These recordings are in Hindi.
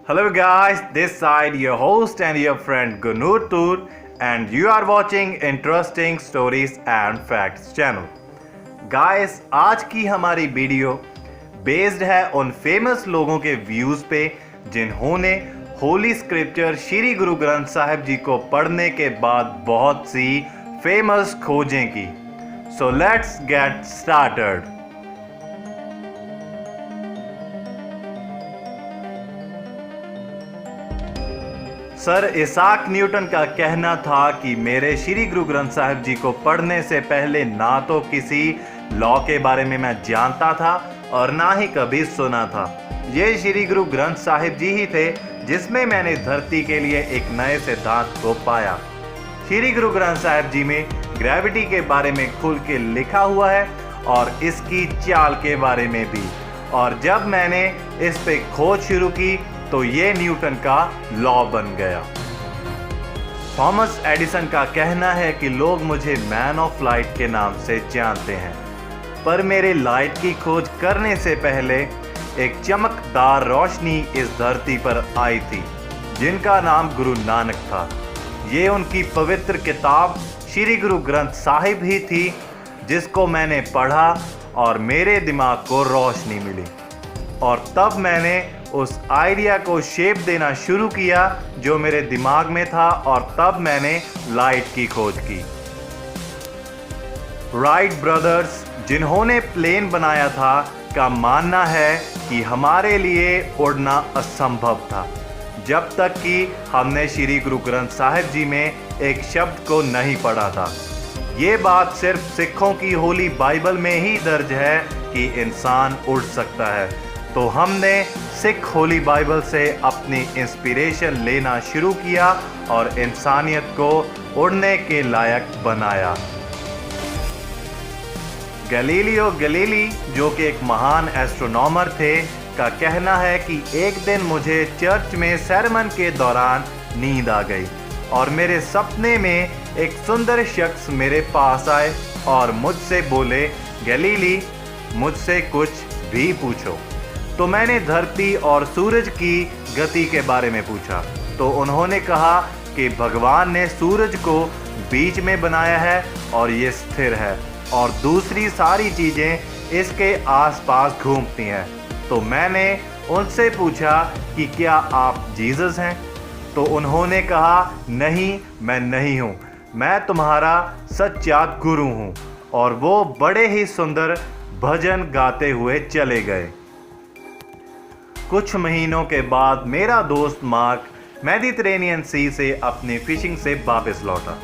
Hello guys, this side your host and your friend Gunur Tur and you are watching Interesting Stories and Facts channel. Guys, आज की हमारी वीडियो बेस्ड है उन फेमस लोगों के व्यूज पे जिन्होंने होली स्क्रिप्चर श्री गुरु ग्रंथ साहिब जी को पढ़ने के बाद बहुत सी फेमस खोजें की. So let's get started. Sir Isaac Newton का कहना था कि मेरे श्री गुरु ग्रंथ साहिब जी को पढ़ने से पहले ना तो किसी लॉ के बारे में मैं जानता था और ना ही कभी सुना था. ये श्री गुरु ग्रंथ साहिब जी ही थे जिसमें मैंने धरती के लिए एक नए सिद्धांत को पाया. श्री गुरु ग्रंथ साहिब जी में ग्रेविटी के बारे में खुल के लिखा हुआ है और इसकी चाल के बारे में भी. और जब मैंने इस पे खोज शुरू की तो ये न्यूटन का लॉ बन गया. थॉमस एडिसन का कहना है कि लोग मुझे मैन ऑफ लाइट के नाम से जानते हैं, पर मेरे लाइट की खोज करने से पहले एक चमकदार रोशनी इस धरती पर आई थी जिनका नाम गुरु नानक था. ये उनकी पवित्र किताब श्री गुरु ग्रंथ साहिब ही थी जिसको मैंने पढ़ा और मेरे दिमाग को रोशनी मिली और तब मैंने उस आइडिया को शेप देना शुरू किया जो मेरे दिमाग में था और तब मैंने लाइट की खोज की. राइट ब्रदर्स जिन्होंने प्लेन बनाया था का मानना है कि हमारे लिए उड़ना असंभव था जब तक कि हमने श्री गुरु ग्रंथ साहिब जी में एक शब्द को नहीं पढ़ा था. ये बात सिर्फ सिखों की होली बाइबल में ही दर्ज है कि इंसान उड़ सकता है, तो हमने सिख होली बाइबल से अपनी इंस्पिरेशन लेना शुरू किया और इंसानियत को उड़ने के लायक बनाया. गैलीलियो गैलीली जो कि एक महान एस्ट्रोनॉमर थे का कहना है कि एक दिन मुझे चर्च में सरमन के दौरान नींद आ गई और मेरे सपने में एक सुंदर शख्स मेरे पास आए और मुझसे बोले, गैलीली मुझसे कुछ भी पूछो. तो मैंने धरती और सूरज की गति के बारे में पूछा तो उन्होंने कहा कि भगवान ने सूरज को बीच में बनाया है और ये स्थिर है और दूसरी सारी चीज़ें इसके आसपास घूमती हैं. तो मैंने उनसे पूछा कि क्या आप जीसस हैं? तो उन्होंने कहा, नहीं मैं नहीं हूँ, मैं तुम्हारा सच्चा गुरु हूँ. और वो बड़े ही सुंदर भजन गाते हुए चले गए. कुछ महीनों के बाद मेरा दोस्त मार्क मेडिटेरेनियन सी से अपनी फिशिंग से वापस लौटा.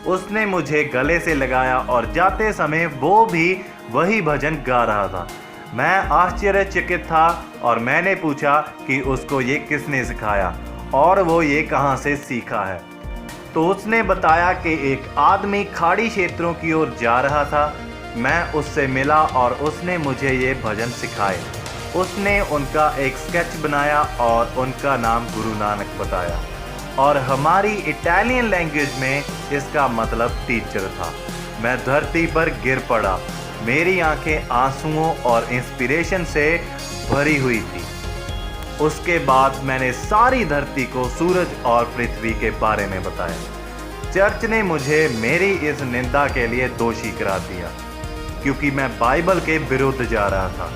उसने मुझे गले से लगाया और जाते समय वो भी वही भजन गा रहा था. मैं आश्चर्यचकित था और मैंने पूछा कि उसको ये किसने सिखाया और वो ये कहाँ से सीखा है. तो उसने बताया कि एक आदमी खाड़ी क्षेत्रों की ओर जा रहा था. मैं उससे मिला और उसने मुझे ये भजन सिखाए. उसने उनका एक स्केच बनाया और उनका नाम गुरु नानक बताया और हमारी इटालियन लैंग्वेज में इसका मतलब टीचर था. मैं धरती पर गिर पड़ा. मेरी आंखें आंसुओं और इंस्पिरेशन से भरी हुई थी. उसके बाद मैंने सारी धरती को सूरज और पृथ्वी के बारे में बताया. चर्च ने मुझे मेरी इस निंदा के लिए दोषी करार दिया क्योंकि मैं बाइबल के विरुद्ध जा रहा था,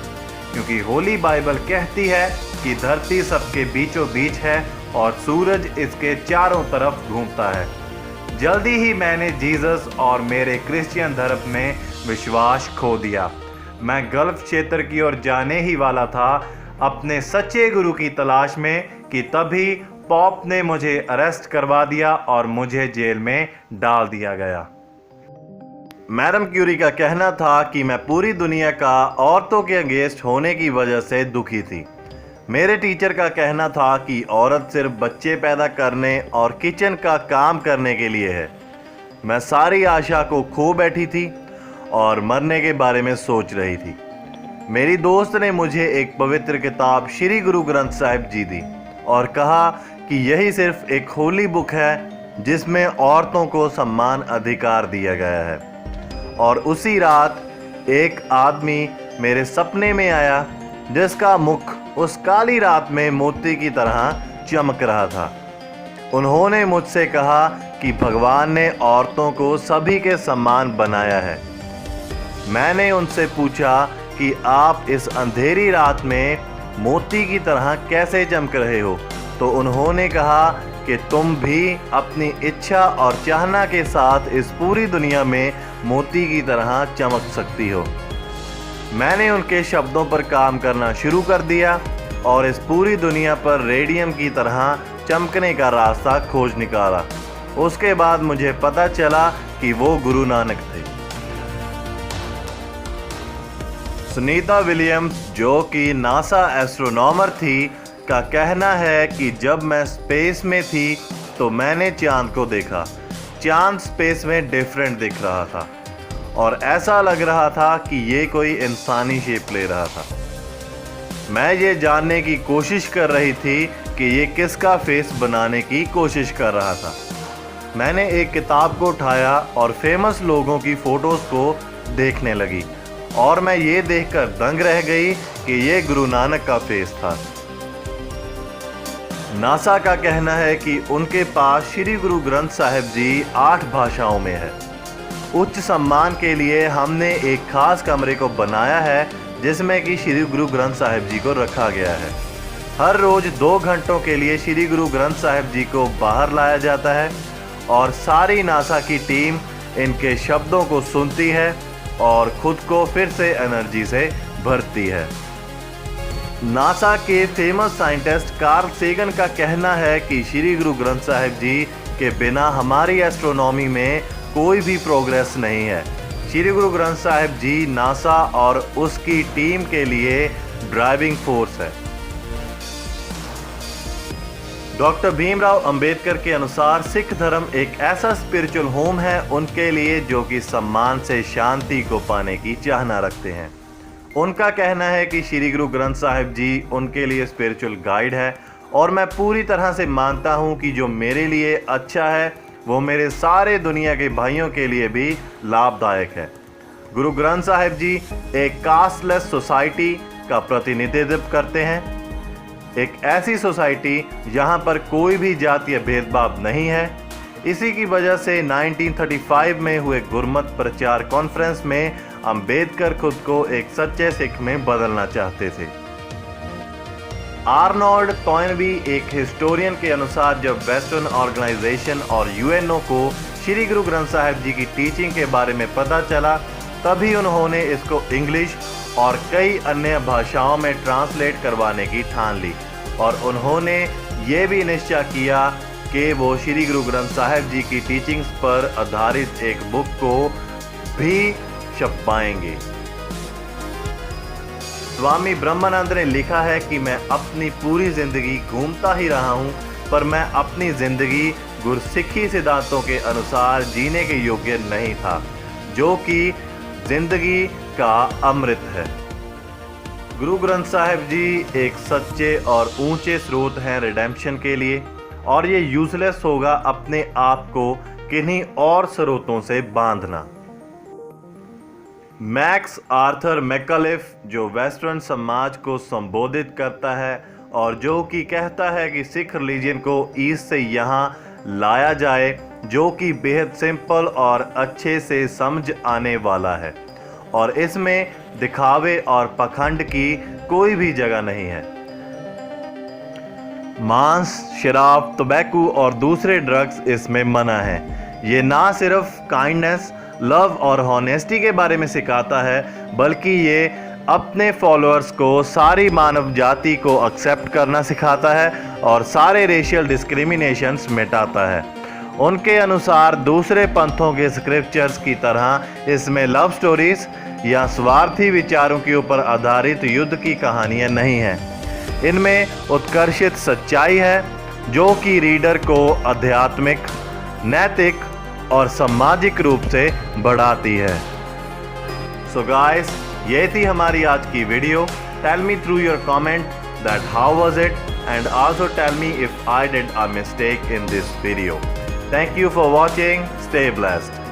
क्योंकि होली बाइबल कहती है कि धरती सबके बीचों बीच है और सूरज इसके चारों तरफ घूमता है. जल्दी ही मैंने जीसस और मेरे क्रिश्चियन धर्म में विश्वास खो दिया. मैं गल्फ क्षेत्र की ओर जाने ही वाला था अपने सच्चे गुरु की तलाश में कि तभी पॉप ने मुझे अरेस्ट करवा दिया और मुझे जेल में डाल दिया गया. मैडम क्यूरी का कहना था कि मैं पूरी दुनिया का औरतों के अगेंस्ट होने की वजह से दुखी थी. मेरे टीचर का कहना था कि औरत सिर्फ बच्चे पैदा करने और किचन का काम करने के लिए है. मैं सारी आशा को खो बैठी थी और मरने के बारे में सोच रही थी. मेरी दोस्त ने मुझे एक पवित्र किताब श्री गुरु ग्रंथ साहिब जी दी और कहा कि यही सिर्फ एक होली बुक है जिसमें औरतों को सम्मान अधिकार दिया गया है. और उसी रात एक आदमी मेरे सपने में आया जिसका मुख उस काली रात में मोती की तरह चमक रहा था। उन्होंने मुझसे कहा कि भगवान ने औरतों को सभी के समान बनाया है। मैंने उनसे पूछा कि आप इस अंधेरी रात में मोती की तरह कैसे चमक रहे हो, तो उन्होंने कहा कि तुम भी अपनी इच्छा और चाहना के साथ इस पूरी दुनिया में मोती की तरह चमक सकती हो। मैंने उनके शब्दों पर काम करना शुरू कर दिया और इस पूरी दुनिया पर रेडियम की तरह चमकने का रास्ता खोज निकाला। उसके बाद मुझे पता चला कि वो गुरु नानक थे। सुनीता विलियम्स, जो कि नासा एस्ट्रोनॉमर थी, का कहना है कि जब मैं स्पेस में थी तो मैंने चांद को देखा। चांद स्पेस में डिफरेंट दिख रहा था और ऐसा लग रहा था कि ये कोई इंसानी शेप ले रहा था। मैं ये जानने की कोशिश कर रही थी कि ये किसका फेस बनाने की कोशिश कर रहा था। मैंने एक किताब को उठाया और फेमस लोगों की फ़ोटोज़ को देखने लगी और मैं ये देखकर दंग रह गई कि ये गुरु नानक का फेस था। नासा का कहना है कि उनके पास श्री गुरु ग्रंथ साहिब जी 8 भाषाओं में है। उच्च सम्मान के लिए हमने एक खास कमरे को बनाया है जिसमें कि श्री गुरु ग्रंथ साहिब जी को रखा गया है। हर रोज़ 2 घंटों के लिए श्री गुरु ग्रंथ साहिब जी को बाहर लाया जाता है और सारी नासा की टीम इनके शब्दों को सुनती है और खुद को फिर से एनर्जी से भरती है। नासा के फेमस साइंटिस्ट कार्ल सेगन का कहना है कि श्री गुरु ग्रंथ साहिब जी के बिना हमारी एस्ट्रोनॉमी में कोई भी प्रोग्रेस नहीं है। श्री गुरु ग्रंथ साहिब जी नासा और उसकी टीम के लिए ड्राइविंग फोर्स है। डॉक्टर भीमराव अंबेडकर के अनुसार सिख धर्म एक ऐसा स्पिरिचुअल होम है उनके लिए जो कि सम्मान से शांति को पाने की चाहना रखते हैं। उनका कहना है कि श्री गुरु ग्रंथ साहिब जी उनके लिए स्पिरिचुअल गाइड है और मैं पूरी तरह से मानता हूं कि जो मेरे लिए अच्छा है वो मेरे सारे दुनिया के भाइयों के लिए भी लाभदायक है। गुरु ग्रंथ साहिब जी एक कास्टलेस सोसाइटी का प्रतिनिधित्व करते हैं, एक ऐसी सोसाइटी जहां पर कोई भी जातीय भेदभाव नहीं है। इसी की वजह से 1935 में हुए गुरमत प्रचार कॉन्फ्रेंस में अंबेडकर खुद को एक सच्चे सिख में बदलना चाहते थे। आर्नोल्ड टॉयनबी, एक हिस्टोरियन के अनुसार, जब वेस्टर्न ऑर्गेनाइजेशन और यूएनओ को श्री गुरु ग्रंथ साहिब जी की टीचिंग के बारे में पता चला, तभी उन्होंने इसको इंग्लिश और कई अन्य भाषाओं में ट्रांसलेट करवाने की ठान ली और उन्होंने ये भी निश्चय किया कि वो श्री गुरु ग्रंथ साहिब जी की टीचिंग्स पर आधारित एक बुक को भी छपवाएंगे। स्वामी ब्रह्मानंद ने लिखा है कि मैं अपनी पूरी जिंदगी घूमता ही रहा हूँ, पर मैं अपनी जिंदगी गुरसिक्खी सिद्धांतों के अनुसार जीने के योग्य नहीं था, जो कि जिंदगी का अमृत है। गुरु ग्रंथ साहिब जी एक सच्चे और ऊंचे स्रोत हैं रिडेम्पशन के लिए, और ये यूजलेस होगा अपने आप को किन्हीं और स्रोतों से बांधना। मैक्स आर्थर मैकलिफ, जो वेस्टर्न समाज को संबोधित करता है और जो कि कहता है कि सिख रिलीजन को ईस्ट से यहाँ लाया जाए, जो कि बेहद सिंपल और अच्छे से समझ आने वाला है और इसमें दिखावे और पखंड की कोई भी जगह नहीं है। मांस, शराब, टोबैको और दूसरे ड्रग्स इसमें मना है। ये ना सिर्फ काइंडनेस, लव और हॉनेस्टी के बारे में सिखाता है, बल्कि ये अपने फॉलोअर्स को सारी मानव जाति को एक्सेप्ट करना सिखाता है और सारे रेशियल डिस्क्रिमिनेशंस मिटाता है। उनके अनुसार दूसरे पंथों के स्क्रिप्चर्स की तरह इसमें लव स्टोरीज या स्वार्थी विचारों के ऊपर आधारित युद्ध की कहानियां नहीं हैं। इनमें उत्कर्षित सच्चाई है जो कि रीडर को आध्यात्मिक, नैतिक और सामाजिक रूप से बढ़ाती है। सो गाइस, ये थी हमारी आज की video. Tell me through your comment that how was it and also tell me if I did a mistake in this video. Thank you for watching. Stay blessed.